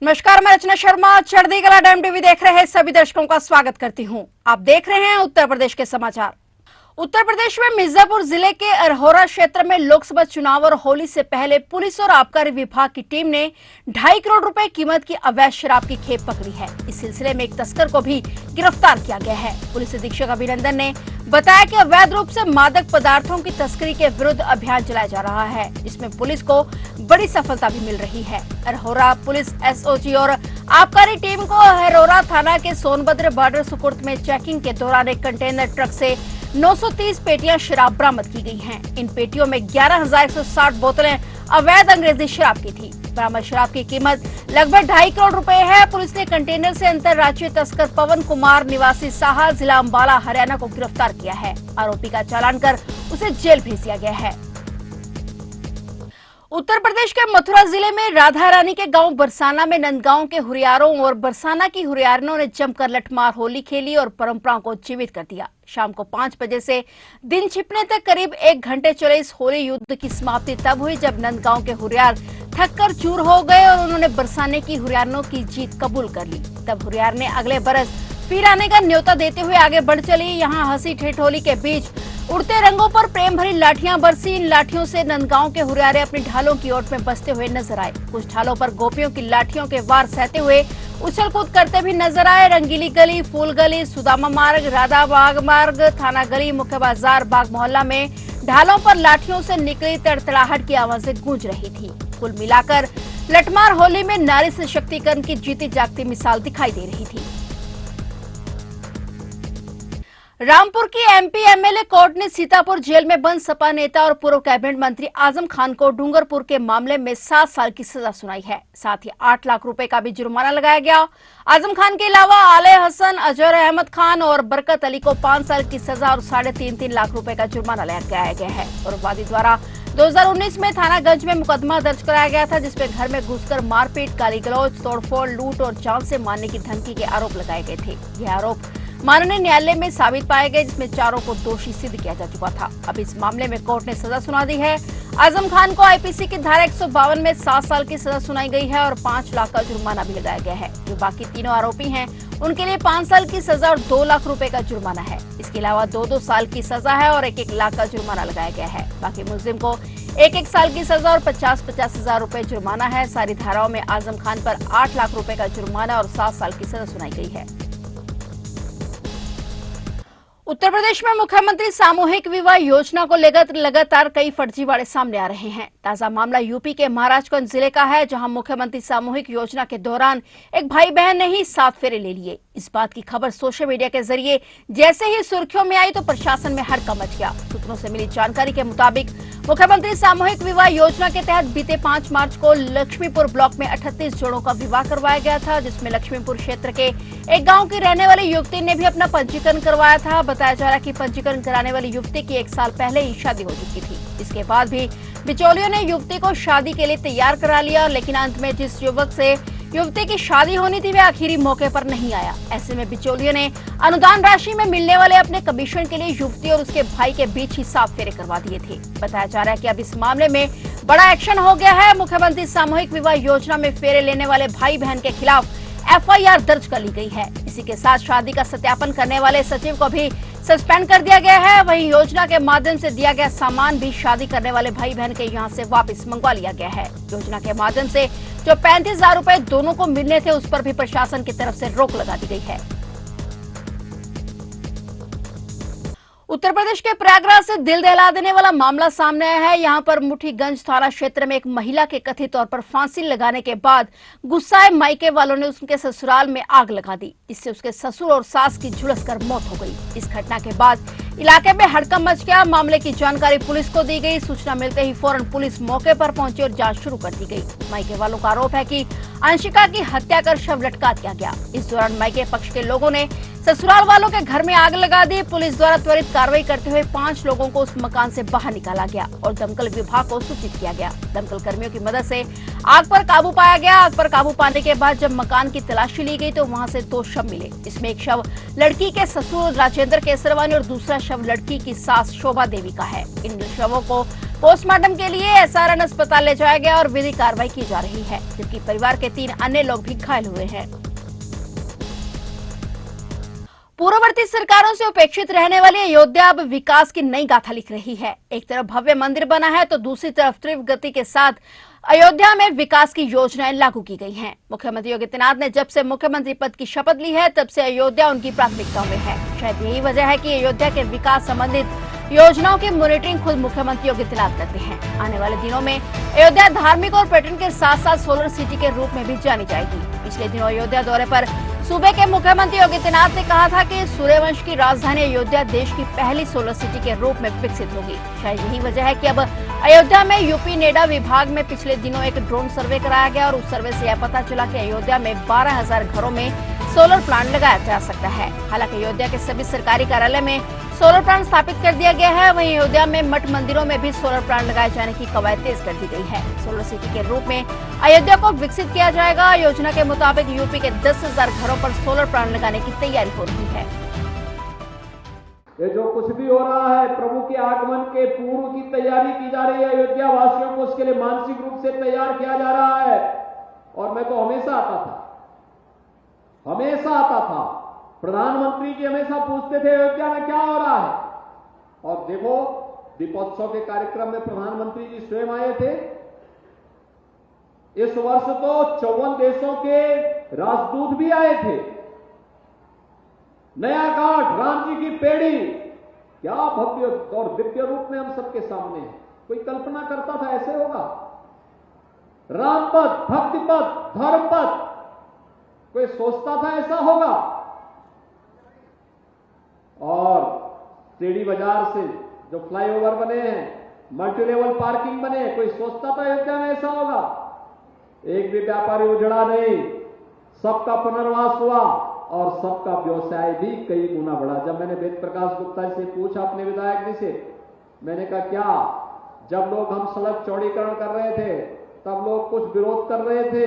नमस्कार, मैं रचना शर्मा चढ़ती कला टाइम टीवी देख रहे सभी दर्शकों का स्वागत करती हूं। आप देख रहे हैं उत्तर प्रदेश के समाचार। उत्तर प्रदेश में मिर्जापुर जिले के अरहोरा क्षेत्र में लोकसभा चुनाव और होली से पहले पुलिस और आबकारी विभाग की टीम ने 2.5 करोड़ रुपए कीमत की अवैध शराब की खेप पकड़ी है। इस सिलसिले में एक तस्कर को भी गिरफ्तार किया गया है। पुलिस अधीक्षक अभिनंदन ने बताया कि अवैध रूप से मादक पदार्थों की तस्करी के विरुद्ध अभियान चलाया जा रहा है। इसमें पुलिस को बड़ी सफलता भी मिल रही है। अरहोरा पुलिस एसओजी और आबकारी टीम को अरहोरा थाना के सोनभद्र बॉर्डर सुकुर्द में चेकिंग के दौरान एक कंटेनर ट्रक से 930 पेटियां शराब बरामद की गई हैं। इन पेटियों में 11,160 बोतलें अवैध अंग्रेजी शराब की थी। बरामद शराब की कीमत लगभग 2.5 करोड़ रुपए है। पुलिस ने कंटेनर से अंतर्राज्यीय तस्कर पवन कुमार निवासी साहा जिला अंबाला हरियाणा को गिरफ्तार किया है। आरोपी का चालान कर उसे जेल भेज दिया गया है। उत्तर प्रदेश के मथुरा जिले में राधा रानी के गांव बरसाना में नंदगांव के हुरियारों और बरसाना की हुरियारिनों ने जमकर लठमार होली खेली और परंपराओं को जीवित कर दिया। शाम को 5 बजे से दिन छिपने तक करीब 1 घंटे चले इस होली युद्ध की समाप्ति तब हुई जब नंदगांव के हुरियार थककर चूर हो गए और उन्होंने बरसाने की हुरियारिनों की जीत कबूल कर ली। तब हुरियार ने अगले बरस फिर आने का न्योता देते हुए आगे बढ़ चली। यहाँ हंसी ठिठोली के बीच उड़ते रंगों पर प्रेम भरी लाठियां बरसी। इन लाठियों से नंदगांव के हुरियारे अपनी ढालों की ओट में बसते हुए नजर आए। कुछ ढालों पर गोपियों की लाठियों के वार सहते हुए उछल कूद करते भी नजर आए। रंगीली गली, फूल गली, सुदामा मार्ग, राधा बाग मार्ग, थाना गली, मुख्य बाजार, बाग मोहल्ला में ढालों पर लाठियों से निकली तड़तड़ाहट की आवाजें गूंज रही थी। कुल मिलाकर लठमार होली में नारी सशक्तिकरण की जीती जागती मिसाल दिखाई दे रही थी। रामपुर की एमपी एमएलए कोर्ट ने सीतापुर जेल में बंद सपा नेता और पूर्व कैबिनेट मंत्री आजम खान को डूंगरपुर के मामले में 7 साल की सजा सुनाई है। साथ ही 8 लाख रुपए का भी जुर्माना लगाया गया। आजम खान के अलावा आले हसन, अजहर अहमद खान और बरकत अली को 5 साल की सजा और 3.5 लाख रुपए का जुर्माना लगाया गया है। और वादी द्वारा 2019 में थानागंज में मुकदमा दर्ज कराया गया था, जिसमें घर में घुसकर मारपीट, गाली गलौज, तोड़फोड़, लूट और जान से मारने की धमकी के आरोप लगाए गए थे। यह आरोप माननीय न्यायालय में साबित पाए गए, जिसमें चारों को दोषी सिद्ध किया जा चुका था। अब इस मामले में कोर्ट ने सजा सुना दी है। आजम खान को आईपीसी की धारा 152 में 7 साल की सजा सुनाई गई है और 5 लाख का जुर्माना भी लगाया गया है। जो बाकी तीनों आरोपी हैं उनके लिए 5 साल की सजा और 2 लाख रुपए का जुर्माना है। इसके अलावा 2-2 साल की सजा है और 1-1 लाख का जुर्माना लगाया गया है। बाकी मुलजिम को 1-1 साल की सजा और 50-50 हजार रुपए जुर्माना है। सारी धाराओं में आजम खान पर 8 लाख रुपए का जुर्माना और 7 साल की सजा सुनाई गई है। उत्तर प्रदेश में मुख्यमंत्री सामूहिक विवाह योजना को लेकर लगातार कई फर्जीवाड़े सामने आ रहे हैं। ताजा मामला यूपी के महाराजगंज जिले का है, जहां मुख्यमंत्री सामूहिक योजना के दौरान एक भाई बहन ने ही 7 फेरे ले लिए। इस बात की खबर सोशल मीडिया के जरिए जैसे ही सुर्खियों में आई तो प्रशासन में हड़कंप मच गया। सूत्रों से मिली जानकारी के मुताबिक मुख्यमंत्री सामूहिक विवाह योजना के तहत बीते 5 मार्च को लक्ष्मीपुर ब्लॉक में 38 जोड़ों का विवाह करवाया गया था, जिसमें लक्ष्मीपुर क्षेत्र के एक गांव की रहने वाली युवती ने भी अपना पंजीकरण करवाया था। बताया जा रहा है कि पंजीकरण कराने वाली युवती की 1 साल पहले ही शादी हो चुकी थी। इसके बाद भी बिचौलियों ने युवती को शादी के लिए तैयार करा लिया, लेकिन अंत में जिस युवक से युवती की शादी होनी थी वह आखिरी मौके पर नहीं आया। ऐसे में बिचौलियों ने अनुदान राशि में मिलने वाले अपने कमीशन के लिए युवती और उसके भाई के बीच ही 7 फेरे करवा दिए थे। बताया जा रहा है कि अब इस मामले में बड़ा एक्शन हो गया है। मुख्यमंत्री सामूहिक विवाह योजना में फेरे लेने वाले भाई बहन के खिलाफ एफआईआर दर्ज कर ली गई है। इसी के साथ शादी का सत्यापन करने वाले सचिव को भी सस्पेंड कर दिया गया है। वहीं योजना के माध्यम से दिया गया सामान भी शादी करने वाले भाई बहन के यहां से वापस मंगवा लिया गया है। योजना के माध्यम से जो 35,000 रुपए दोनों को मिलने थे, उस पर भी प्रशासन की तरफ से रोक लगा दी गई है। उत्तर प्रदेश के प्रयागराज से दिल दहला देने वाला मामला सामने आया है। यहां पर मुठीगंज थाना क्षेत्र में एक महिला के कथित तौर पर फांसी लगाने के बाद गुस्साए मायके वालों ने उसके ससुराल में आग लगा दी। इससे उसके ससुर और सास की झुलसकर मौत हो गई। इस घटना के बाद इलाके में हड़कंप मच गया। मामले की जानकारी पुलिस को दी गई। सूचना मिलते ही फौरन पुलिस मौके पर पहुंची और जांच शुरू कर दी गई। मायके वालों का आरोप है कि अंशिका की हत्या कर शव लटका दिया गया। इस दौरान मायके पक्ष के लोगों ने ससुराल वालों के घर में आग लगा दी। पुलिस द्वारा त्वरित कार्रवाई करते हुए 5 लोगों को उस मकान से बाहर निकाला गया और दमकल विभाग को सूचित किया गया। दमकल कर्मियों की मदद से आग पर काबू पाया गया। आग पर काबू पाने के बाद जब मकान की तलाशी ली गई तो वहां से 2 शव मिले। इसमें एक शव लड़की के ससुर राजेंद्र केसरवानी और दूसरा शव लड़की की सास शोभा देवी का है। इन शवों को पोस्टमार्टम के लिए एसआरएन अस्पताल ले जाया गया और विधिक कार्रवाई की जा रही है, जबकि परिवार के 3 अन्य लोग भी घायल हुए हैं। पूर्ववर्ती सरकारों से उपेक्षित रहने वाली अयोध्या अब विकास की नई गाथा लिख रही है। एक तरफ भव्य मंदिर बना है तो दूसरी तरफ तीव्र गति के साथ अयोध्या में विकास की योजनाएं लागू की गई हैं। मुख्यमंत्री योगी आदित्यनाथ ने जब से मुख्यमंत्री पद की शपथ ली है तब से अयोध्या उनकी प्राथमिकताओं में है। शायद यही वजह है कि अयोध्या के विकास संबंधित योजनाओं की मॉनिटरिंग खुद मुख्यमंत्री योगी आदित्यनाथ करते हैं। आने वाले दिनों में अयोध्या धार्मिक और पर्यटन के साथ साथ सोलर सिटी के रूप में भी जानी जाएगी। पिछले दिनों अयोध्या दौरे पर सूबे के मुख्यमंत्री योगी आदित्यनाथ ने कहा था कि सूर्यवंश की राजधानी अयोध्या देश की पहली सोलर सिटी के रूप में विकसित होगी। शायद यही वजह है कि अब अयोध्या में यूपी नेडा विभाग में पिछले दिनों एक ड्रोन सर्वे कराया गया और उस सर्वे से यह पता चला कि अयोध्या में 12,000 घरों में सोलर प्लांट लगाया जा सकता है। हालांकि अयोध्या के सभी सरकारी कार्यालय में सोलर प्लांट स्थापित कर दिया गया है। वहीं अयोध्या में मठ मंदिरों में भी सोलर प्लांट लगाए जाने की कवायद तेज कर दी गई है। सोलर सिटी के रूप में अयोध्या को विकसित किया जाएगा। योजना के मुताबिक यूपी के 10,000 घरों पर सोलर प्लांट लगाने की तैयारी हो रही है। ये जो कुछ भी हो रहा है, प्रभु के आगमन के पूर्व की तैयारी की जा रही है। अयोध्या वासियों को उसके लिए मानसिक रूप से तैयार किया जा रहा है। और मैं तो हमेशा आता था। प्रधानमंत्री जी हमेशा पूछते थे अयोध्या में क्या हो रहा है। और देखो, दीपोत्सव के कार्यक्रम में प्रधानमंत्री जी स्वयं आए थे। इस वर्ष तो 54 देशों के राजदूत भी आए थे। नया घाट, राम जी की पेड़ी, क्या भव्य और दिव्य रूप में हम सबके सामने है। कोई कल्पना करता था ऐसे होगा? राम पथ, भक्ति पथ, धर्म पथ, कोई सोचता था ऐसा होगा? और सीढ़ी बाजार से जो फ्लाईओवर बने हैं, मल्टी लेवल पार्किंग बने, कोई सोचता था अयोध्या में ऐसा होगा? एक भी व्यापारी उजड़ा नहीं, सबका पुनर्वास हुआ और सबका व्यवसाय भी कई गुना बढ़ा। जब मैंने वेद प्रकाश गुप्ता से पूछा, अपने विधायक जी से, मैंने कहा क्या जब लोग हम सड़क चौड़ीकरण कर रहे थे तब लोग कुछ विरोध कर रहे थे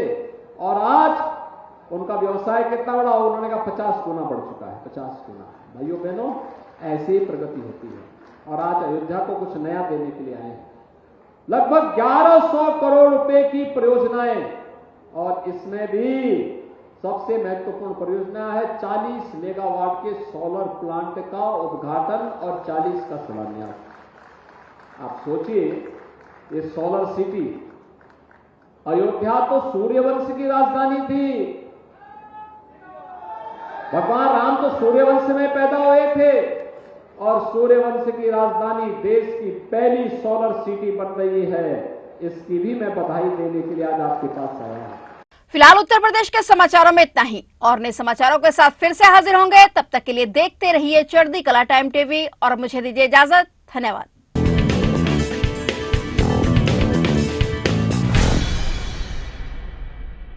और आज उनका व्यवसाय कितना बढ़ा? उन्होंने कहा 50 गुना बढ़ चुका है। 50 गुना। भाइयों बहनों, ऐसी ही प्रगति होती है। और आज अयोध्या को कुछ नया देने के लिए आए हैं। लगभग 1100 करोड़ रुपए की परियोजनाएं, और इसमें भी सबसे महत्वपूर्ण परियोजना है 40 मेगावाट के सोलर प्लांट का उद्घाटन और 40 का शिलान्यास। आप सोचिए, ये सोलर सिटी, अयोध्या तो सूर्यवंश की राजधानी थी। भगवान राम तो सूर्यवंश में पैदा हुए थे और सूर्यवंश की राजधानी देश की पहली सोलर सिटी बन रही है। इसकी भी मैं बधाई देने के लिए आज आपके पास आया हूं। फिलहाल उत्तर प्रदेश के समाचारों में इतना ही। और नए समाचारों के साथ फिर से हाजिर होंगे। तब तक के लिए देखते रहिए चढ़ती कला टाइम टीवी और मुझे दीजिए इजाजत। धन्यवाद।